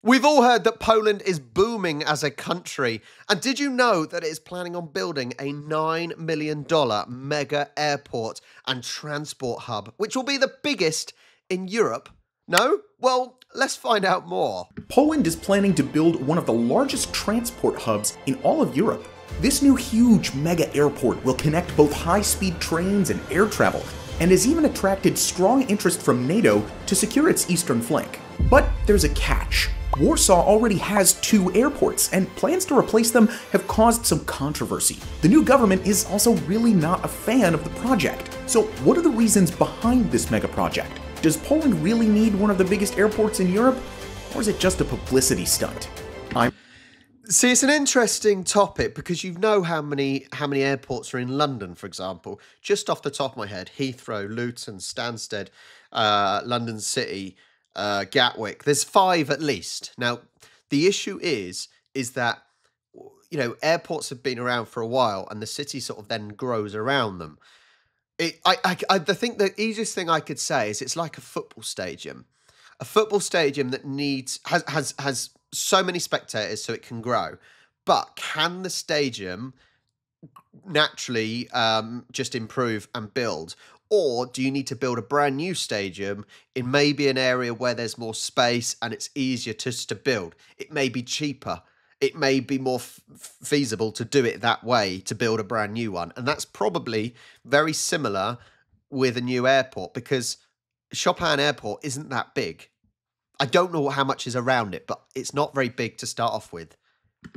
We've all heard that Poland is booming as a country. And did you know that it is planning on building a $9 million mega airport and transport hub, which will be the biggest in Europe? No? Well, let's find out more. Poland is planning to build one of the largest transport hubs in all of Europe. This new huge mega airport will connect both high-speed trains and air travel, and has even attracted strong interest from NATO to secure its eastern flank. But there's a catch. Warsaw already has 2 airports, and plans to replace them have caused some controversy. The new government is also really not a fan of the project. So what are the reasons behind this mega project? Does Poland really need one of the biggest airports in Europe? Or is it just a publicity stunt? See, it's an interesting topic because you know how many airports are in London, for example. Just off the top of my head, Heathrow, Luton, Stansted, London City, Gatwick. There's 5 at least. Now, the issue is that, you know, airports have been around for a while and the city sort of then grows around them. I think the easiest thing I could say is it's like a football stadium. A football stadium that has so many spectators so it can grow. But can the stadium naturally just improve and build? Or do you need to build a brand new stadium in maybe an area where there's more space and it's easier to build? It may be cheaper. It may be more feasible to do it that way, to build a brand new one. And that's probably very similar with a new airport because Chopin Airport isn't that big. I don't know how much is around it, but it's not very big to start off with.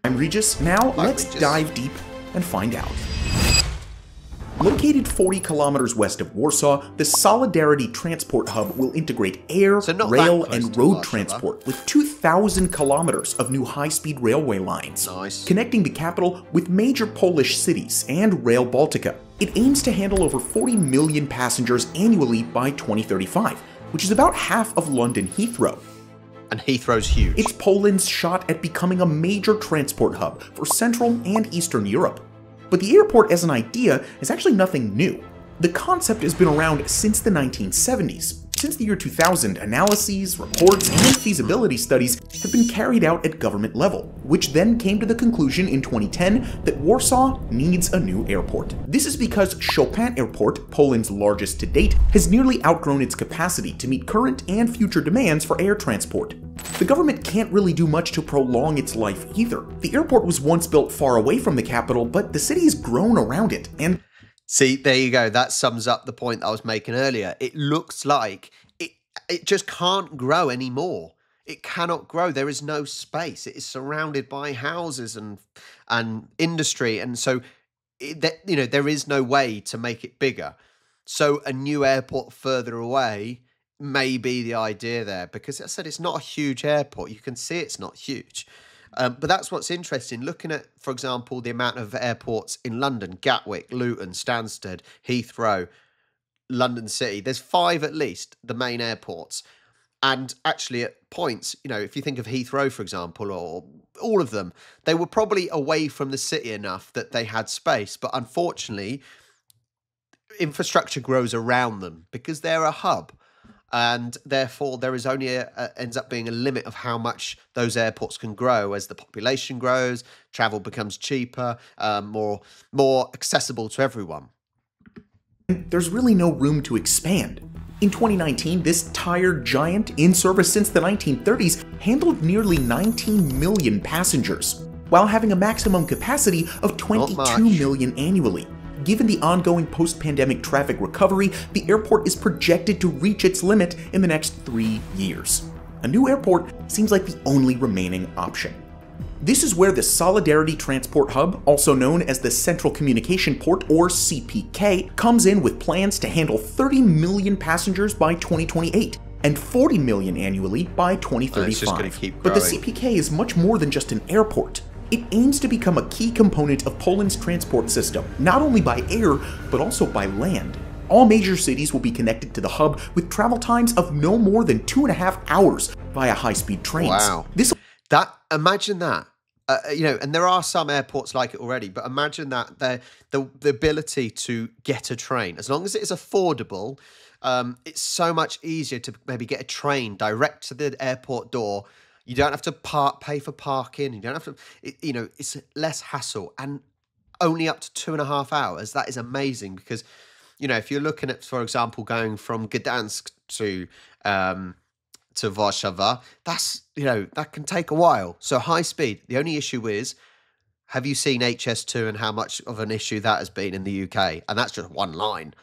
I'm Regis. Now let's dive deep and find out. Located 40 kilometers west of Warsaw, the Solidarity Transport Hub will integrate air, rail, and road transport with 2,000 kilometers of new high-speed railway lines, connecting the capital with major Polish cities and Rail Baltica. It aims to handle over 40 million passengers annually by 2035, which is about half of London Heathrow. And Heathrow's huge. It's Poland's shot at becoming a major transport hub for Central and Eastern Europe. But the airport as an idea is actually nothing new. The concept has been around since the 1970s. Since the year 2000, analyses, reports, and feasibility studies have been carried out at government level, which then came to the conclusion in 2010 that Warsaw needs a new airport. This is because Chopin Airport, Poland's largest to date, has nearly outgrown its capacity to meet current and future demands for air transport. The government can't really do much to prolong its life either. The airport was once built far away from the capital, but the city has grown around it, and see, there you go. That sums up the point I was making earlier. It looks like it just can't grow anymore. It cannot grow. There is no space. It is surrounded by houses and industry, and so there is no way to make it bigger. So a new airport further away may be the idea there, because as I said, it's not a huge airport. You can see it's not huge. But that's what's interesting. Looking at, for example, the amount of airports in London, Gatwick, Luton, Stansted, Heathrow, London City, there's 5 at least, the main airports. And actually at points, you know, if you think of Heathrow, for example, or all of them, they were probably away from the city enough that they had space. But unfortunately, infrastructure grows around them because they're a hub. And therefore, there is only ends up being a limit of how much those airports can grow as the population grows, travel becomes cheaper, more accessible to everyone. There's really no room to expand. In 2019, this tired giant, in service since the 1930s, handled nearly 19 million passengers, while having a maximum capacity of 22 million annually. Given the ongoing post-pandemic traffic recovery, the airport is projected to reach its limit in the next 3 years. A new airport seems like the only remaining option. This is where the Solidarity Transport Hub, also known as the Central Communication Port or CPK, comes in with plans to handle 30 million passengers by 2028 and 40 million annually by 2035. It's just gonna keep growing. But the CPK is much more than just an airport. It aims to become a key component of Poland's transport system, not only by air, but also by land. All major cities will be connected to the hub with travel times of no more than 2.5 hours via high-speed trains. Wow. Imagine that. And there are some airports like it already, but imagine that the ability to get a train, as long as it is affordable, it's so much easier to maybe get a train direct to the airport door. You don't have to pay for parking. You don't have to, it's less hassle and only up to 2.5 hours. That is amazing because, if you're looking at, for example, going from Gdansk to Warsaw, that can take a while. So high speed. The only issue is, have you seen HS2 and how much of an issue that has been in the UK? And that's just one line.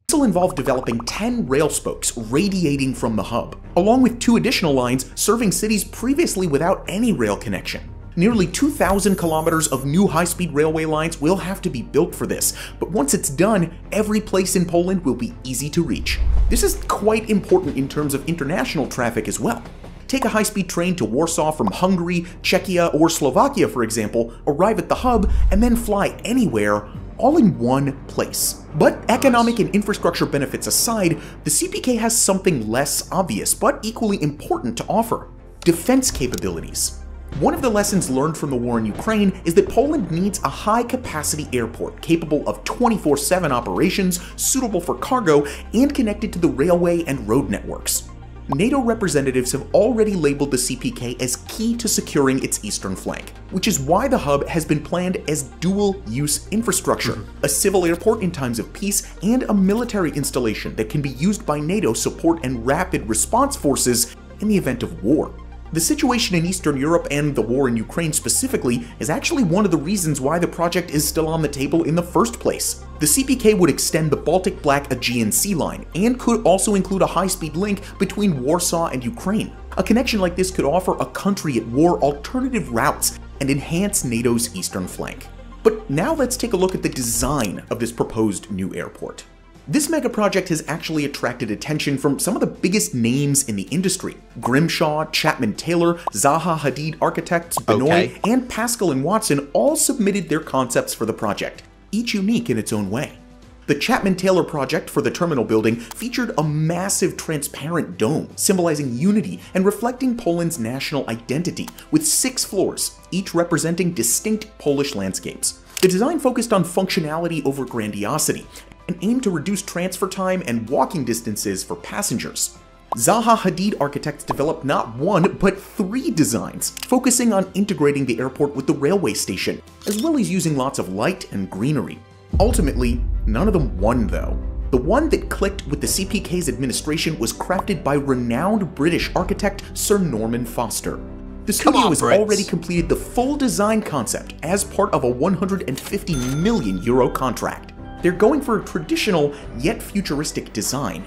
This will involve developing 10 rail spokes radiating from the hub, along with 2 additional lines serving cities previously without any rail connection. Nearly 2,000 kilometers of new high-speed railway lines will have to be built for this, but once it's done, every place in Poland will be easy to reach. This is quite important in terms of international traffic as well. Take a high-speed train to Warsaw from Hungary, Czechia, or Slovakia, for example, arrive at the hub, and then fly anywhere, all in one place. But economic and infrastructure benefits aside, the CPK has something less obvious, but equally important to offer: defense capabilities. One of the lessons learned from the war in Ukraine is that Poland needs a high-capacity airport capable of 24/7 operations, suitable for cargo, and connected to the railway and road networks. NATO representatives have already labeled the CPK as key to securing its eastern flank, which is why the hub has been planned as dual-use infrastructure, a civil airport in times of peace and a military installation that can be used by NATO support and rapid response forces in the event of war. The situation in Eastern Europe and the war in Ukraine specifically is actually one of the reasons why the project is still on the table in the first place. The CPK would extend the Baltic Black Aegean Sea Line and could also include a high-speed link between Warsaw and Ukraine. A connection like this could offer a country at war alternative routes and enhance NATO's eastern flank. But now let's take a look at the design of this proposed new airport. This mega project has actually attracted attention from some of the biggest names in the industry. Grimshaw, Chapman Taylor, Zaha Hadid Architects, Benoit, and Pascal and Watson all submitted their concepts for the project, each unique in its own way. The Chapman Taylor project for the terminal building featured a massive transparent dome, symbolizing unity and reflecting Poland's national identity, with 6 floors, each representing distinct Polish landscapes. The design focused on functionality over grandiosity, and aimed to reduce transfer time and walking distances for passengers. Zaha Hadid Architects developed not 1, but 3 designs, focusing on integrating the airport with the railway station, as well as using lots of light and greenery. Ultimately, none of them won though. The one that clicked with the CPK's administration was crafted by renowned British architect Sir Norman Foster. The studio has already completed the full design concept as part of a €150 million contract. They're going for a traditional, yet futuristic design.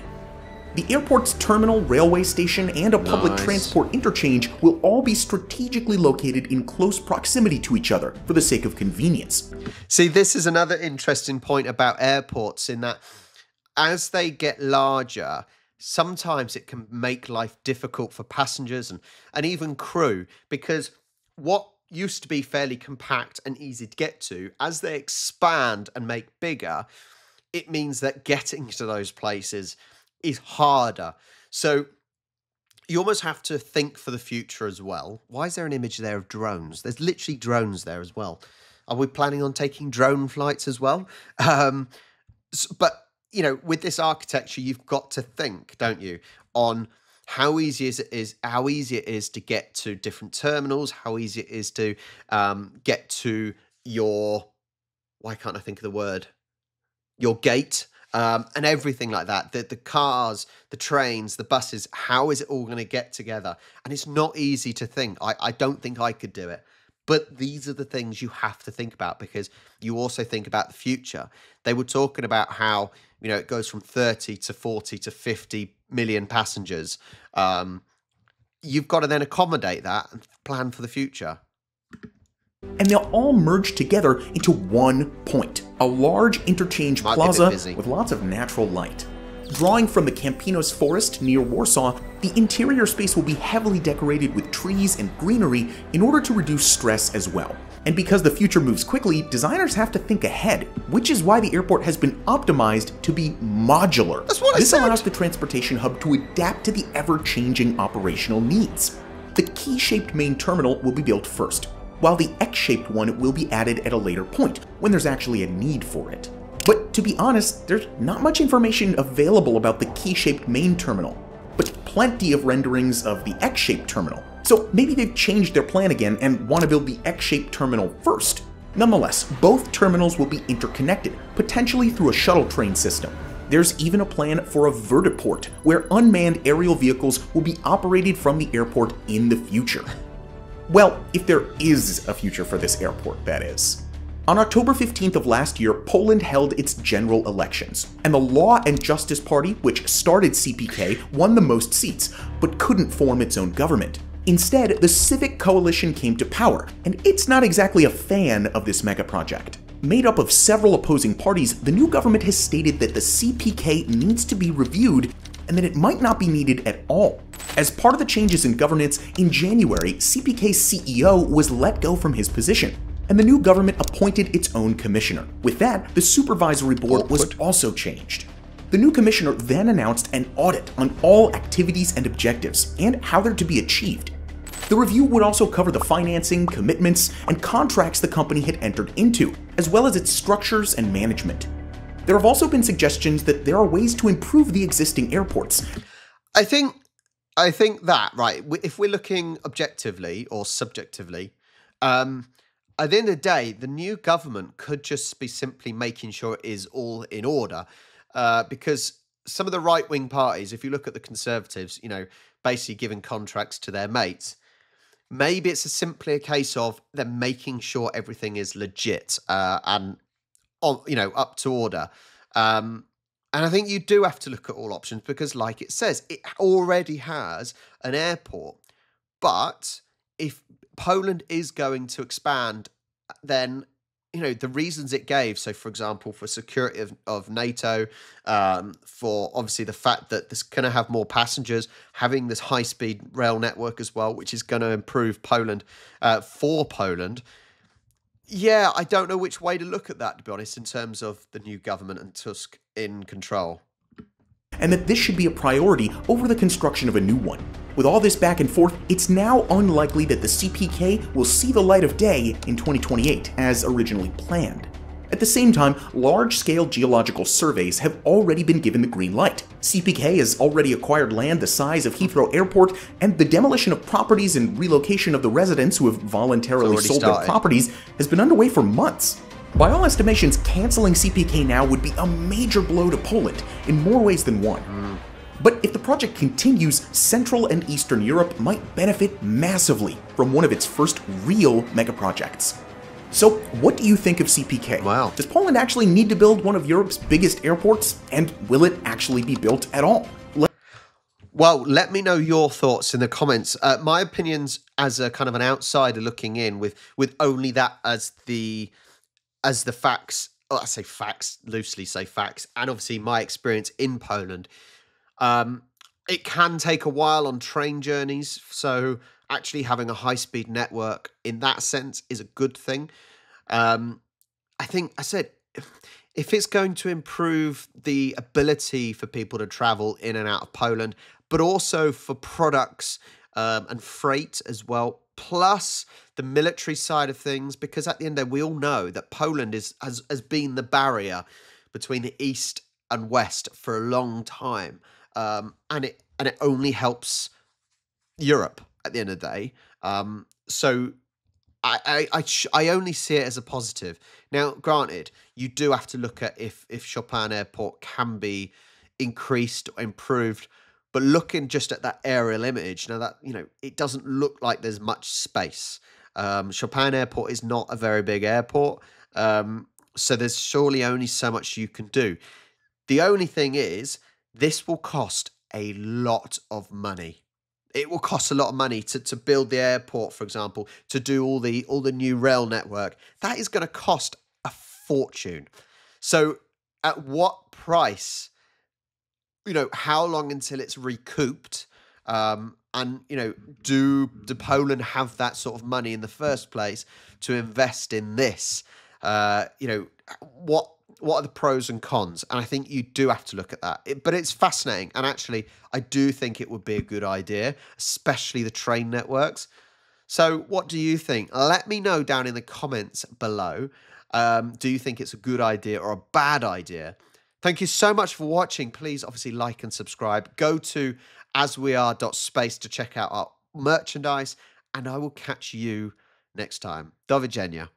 The airport's terminal, railway station, and a public transport interchange will all be strategically located in close proximity to each other for the sake of convenience. See, this is another interesting point about airports in that as they get larger, sometimes it can make life difficult for passengers and even crew, because what used to be fairly compact and easy to get to, as they expand and make bigger, it means that getting to those places is harder. So you almost have to think for the future as well. Why is there an image there of drones? There's literally drones there as well. Are we planning on taking drone flights as well? But, with this architecture, you've got to think, don't you, on how easy it is to get to different terminals, how easy it is to get to your, why can't I think of the word, your gate, and everything like that. The cars, the trains, the buses, how is it all going to get together? And it's not easy to think. I don't think I could do it. But these are the things you have to think about, because you also think about the future. They were talking about how, it goes from 30 to 40 to 50 million passengers. You've got to then accommodate that and plan for the future. And they'll all merge together into one point, a large interchange plaza with lots of natural light. Drawing from the Campinos forest near Warsaw, the interior space will be heavily decorated with trees and greenery in order to reduce stress as well. And because the future moves quickly, designers have to think ahead, which is why the airport has been optimized to be modular. That's what I said. This allows the transportation hub to adapt to the ever-changing operational needs. The key-shaped main terminal will be built first, while the X-shaped one will be added at a later point, when there's actually a need for it. But to be honest, there's not much information available about the key-shaped main terminal. but plenty of renderings of the X-shaped terminal. So maybe they've changed their plan again and want to build the X-shaped terminal first. Nonetheless, both terminals will be interconnected, potentially through a shuttle train system. There's even a plan for a vertiport, where unmanned aerial vehicles will be operated from the airport in the future. Well, if there is a future for this airport, that is. On October 15th of last year, Poland held its general elections, and the Law and Justice Party, which started CPK, won the most seats, but couldn't form its own government. Instead, the Civic Coalition came to power, and it's not exactly a fan of this mega project. Made up of several opposing parties, the new government has stated that the CPK needs to be reviewed and that it might not be needed at all. As part of the changes in governance, in January, CPK's CEO was let go from his position, and the new government appointed its own commissioner. With that, the supervisory board was also changed. The new commissioner then announced an audit on all activities and objectives, and how they're to be achieved. The review would also cover the financing, commitments, and contracts the company had entered into, as well as its structures and management. There have also been suggestions that there are ways to improve the existing airports. I think that, right, if we're looking objectively or subjectively, at the end of the day, the new government could just be simply making sure it is all in order, because some of the right-wing parties, if you look at the Conservatives, basically giving contracts to their mates, maybe it's simply a case of them making sure everything is legit and up to order. And I think you do have to look at all options because, like it says, it already has an airport. But if Poland is going to expand, then the reasons it gave, so for example, for security of NATO, for obviously the fact that this going to have more passengers, having this high-speed rail network as well, which is going to improve Poland, for Poland. Yeah, I don't know which way to look at that, to be honest, in terms of the new government and Tusk in control. And that this should be a priority over the construction of a new one. With all this back and forth, it's now unlikely that the CPK will see the light of day in 2028, as originally planned. At the same time, large-scale geological surveys have already been given the green light. CPK has already acquired land the size of Heathrow Airport, and the demolition of properties and relocation of the residents who have voluntarily sold their properties has been underway for months. By all estimations, canceling CPK now would be a major blow to Poland in more ways than one. But if the project continues, Central and Eastern Europe might benefit massively from one of its first real megaprojects. So, what do you think of CPK? Wow. Does Poland actually need to build one of Europe's biggest airports? And will it actually be built at all? Well, let me know your thoughts in the comments. My opinions as a kind of an outsider looking in with only that as the facts. I say facts, loosely say facts, and obviously my experience in Poland. It can take a while on train journeys, so actually having a high-speed network in that sense is a good thing. I think I said if it's going to improve the ability for people to travel in and out of Poland, but also for products and freight as well, plus the military side of things, because at the end of the day, we all know that Poland has been the barrier between the East and West for a long time. And it only helps Europe at the end of the day. So I only see it as a positive. Now, granted, you do have to look at if Chopin Airport can be increased or improved. But looking just at that aerial image, now that it doesn't look like there's much space. Chopin Airport is not a very big airport, so there's surely only so much you can do. The only thing is, this will cost a lot of money. It will cost a lot of money to build the airport, for example, to do all the new rail network. That is going to cost a fortune. So at what price, how long until it's recouped? And, do Poland have that sort of money in the first place to invest in this? What are the pros and cons? And I think you do have to look at that. But it's fascinating. And actually, I do think it would be a good idea, especially the train networks. So what do you think? Let me know down in the comments below. Do you think it's a good idea or a bad idea? Thank you so much for watching. Please, obviously, like and subscribe. Go to asweare.space to check out our merchandise, and I will catch you next time. Do widzenia.